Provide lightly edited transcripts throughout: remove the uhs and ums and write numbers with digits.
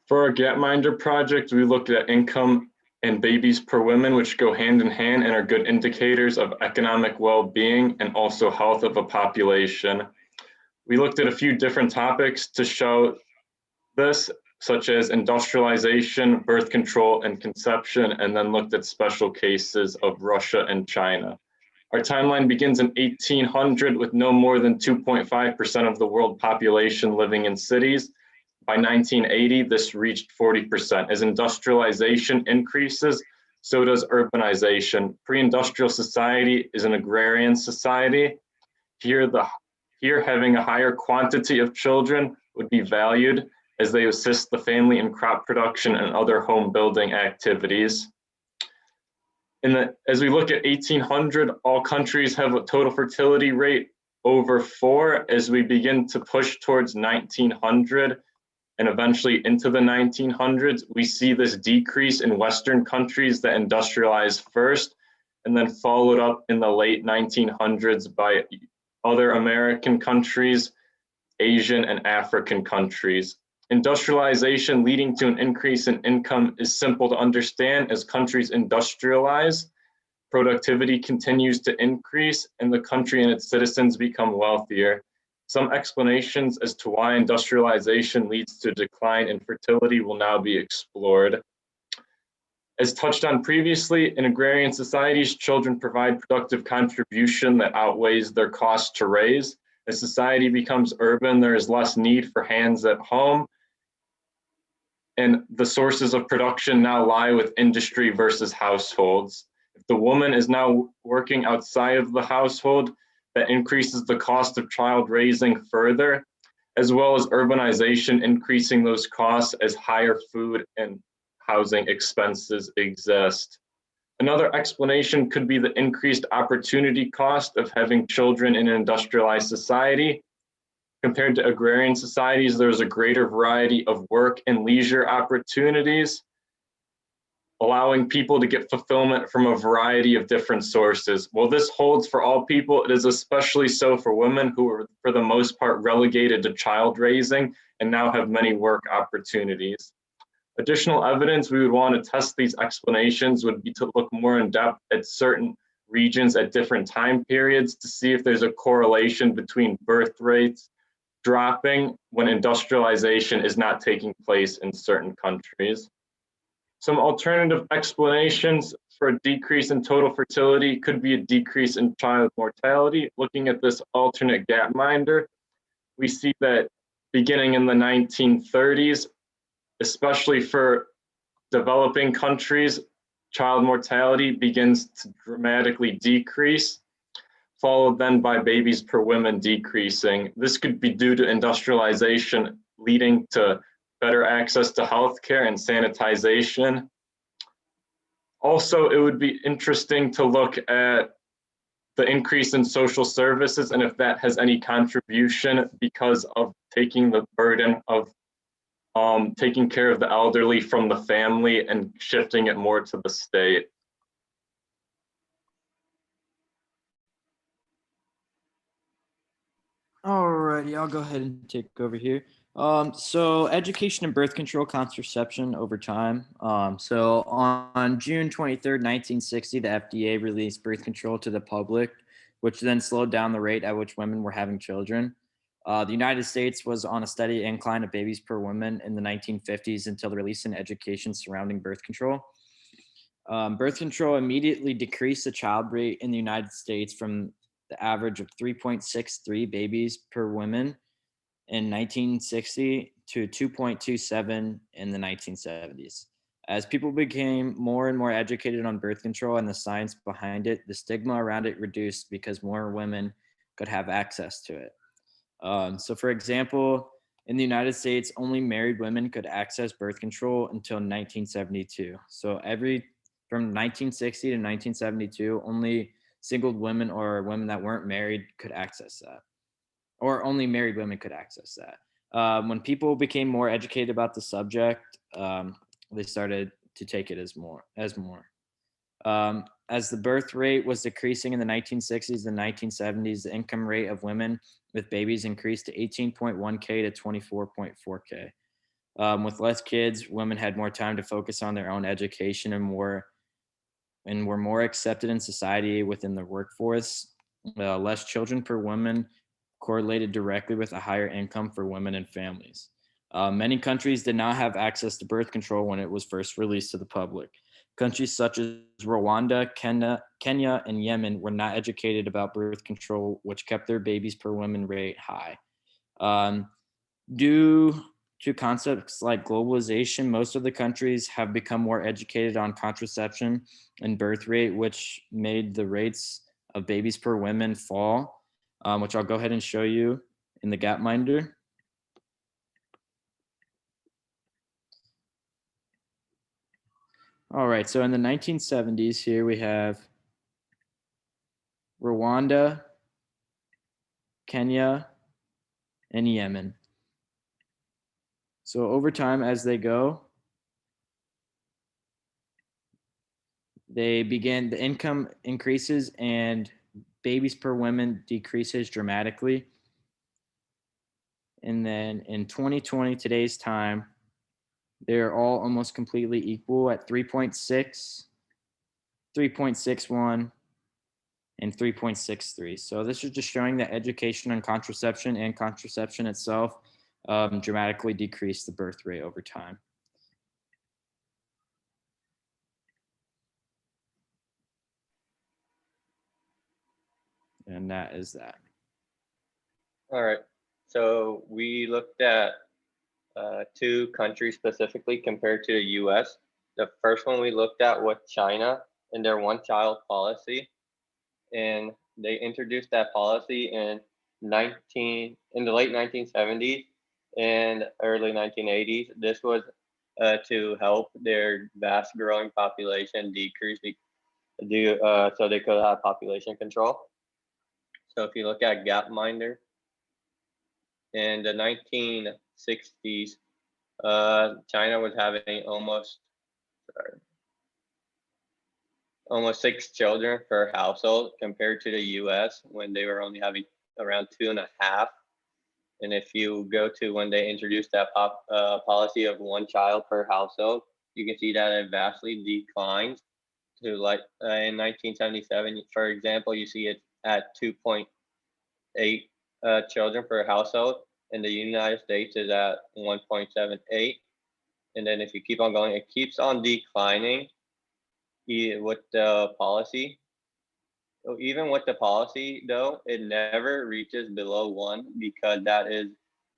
For our Gapminder project, we looked at income and babies per woman, which go hand in hand and are good indicators of economic well-being and also health of a population. We looked at a few different topics to show this, such as industrialization, birth control, and conception, and then looked at special cases of Russia and China. Our timeline begins in 1800 with no more than 2.5% of the world population living in cities. By 1980, this reached 40%. As industrialization increases, so does urbanization. Pre-industrial society is an agrarian society. Here, having a higher quantity of children would be valued as they assist the family in crop production and other home building activities. As we look at 1800, all countries have a total fertility rate over 4. As we begin to push towards 1900, and eventually into the 1900s, we see this decrease in Western countries that industrialized first, and then followed up in the late 1900s by other American countries, Asian and African countries. Industrialization leading to an increase in income is simple to understand. As countries industrialize, productivity continues to increase and the country and its citizens become wealthier. Some explanations as to why industrialization leads to a decline in fertility will now be explored. As touched on previously, in agrarian societies, children provide productive contribution that outweighs their cost to raise. As society becomes urban, there is less need for hands at home, and the sources of production now lie with industry versus households. If the woman is now working outside of the household, that increases the cost of child raising further, as well as urbanization increasing those costs as higher food and housing expenses exist. Another explanation could be the increased opportunity cost of having children in an industrialized society. Compared to agrarian societies, there's a greater variety of work and leisure opportunities, allowing people to get fulfillment from a variety of different sources. While this holds for all people, it is especially so for women who are, for the most part, relegated to child raising and now have many work opportunities. Additional evidence we would want to test these explanations would be to look more in depth at certain regions at different time periods to see if there's a correlation between birth rates dropping when industrialization is not taking place in certain countries. Some alternative explanations for a decrease in total fertility could be a decrease in child mortality. Looking at this alternate Gapminder, we see that beginning in the 1930s, especially for developing countries, child mortality begins to dramatically decrease, followed then by babies per woman decreasing. This could be due to industrialization leading to better access to healthcare and sanitization. Also, it would be interesting to look at the increase in social services and if that has any contribution because of taking the burden of taking care of the elderly from the family and shifting it more to the state. Alrighty, I'll go ahead and take over here. So education and birth control contraception over time. So on June 23rd, 1960, the FDA released birth control to the public, which then slowed down the rate at which women were having children. The United States was on a steady incline of babies per woman in the 1950s until the release in education surrounding birth control. Birth control immediately decreased the child rate in the United States from the average of 3.63 babies per woman in 1960 to 2.27 in the 1970s. As people became more and more educated on birth control and the science behind it, the stigma around it reduced because more women could have access to it. So for example, in the United States, only married women could access birth control until 1972. So from 1960 to 1972, only single women or women that weren't married could access that, or only married women could access that. When people became more educated about the subject, they started to take it as more. As the birth rate was decreasing in the 1960s and 1970s, the income rate of women with babies increased to 18.1K to 24.4K. With less kids, women had more time to focus on their own education and were more accepted in society within the workforce. Less children per woman correlated directly with a higher income for women and families. Many countries did not have access to birth control when it was first released to the public. Countries such as Rwanda, Kenya, and Yemen were not educated about birth control, which kept their babies per woman rate high. Um, Due to concepts like globalization, most of the countries have become more educated on contraception and birth rate, which made the rates of babies per women fall, which I'll go ahead and show you in the Gapminder. All right, so in the 1970s, here we have Rwanda, Kenya, and Yemen. So over time, as they go, the income increases and babies per woman decreases dramatically. And then in 2020, today's time, they're all almost completely equal at 3.6, 3.61, and 3.63. So this is just showing that education on contraception and contraception itself dramatically decreased the birth rate over time. And that is that. All right. So we looked at two countries specifically compared to the US. The first one we looked at was China and their one-child policy. And they introduced that policy in the late 1970s and early 1980s. This was to help their vast growing population decrease so they could have population control. So if you look at Gapminder, in the 1960s, China was having almost 6 children per household compared to the US when they were only having around 2.5. And if you go to when they introduced that policy of 1 child per household, you can see that it vastly declined to like in 1977, for example, you see it at 2.8 children per household. In the United States is at 1.78. And then if you keep on going, it keeps on declining with the policy. So even with the policy, though, it never reaches below 1 because that is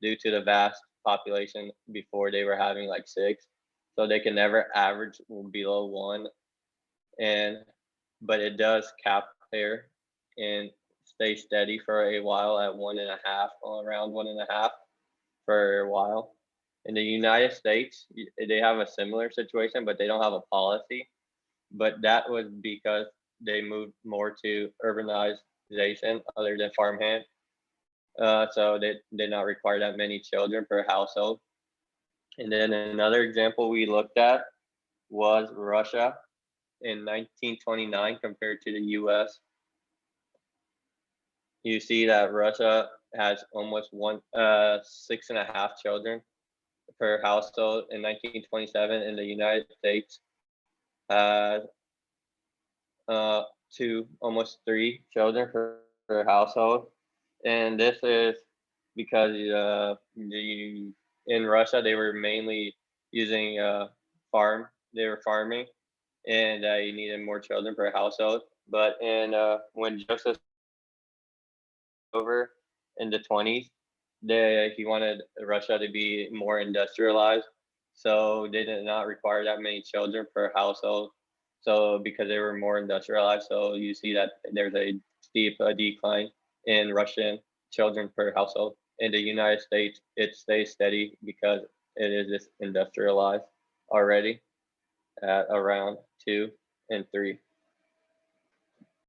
due to the vast population before they were having like 6. So they can never average below 1. But it does cap there and stay steady for a while at 1.5, around 1.5 for a while. In the United States, they have a similar situation, but they don't have a policy. But that was because they moved more to urbanization other than farmhand. So they did not require that many children per household. And then another example we looked at was Russia in 1929 compared to the US. You see that Russia has almost 6.5 children per household in 1927, and the United States has almost 3 children per household. And this is because in Russia they were mainly using they were farming, and you needed more children per household. But when Joseph over in the 20s, he wanted Russia to be more industrialized, so they did not require that many children per household. So because they were more industrialized, so you see that there's a steep decline in Russian children per household. In the United States, it stays steady because it is this industrialized already at around 2 and 3.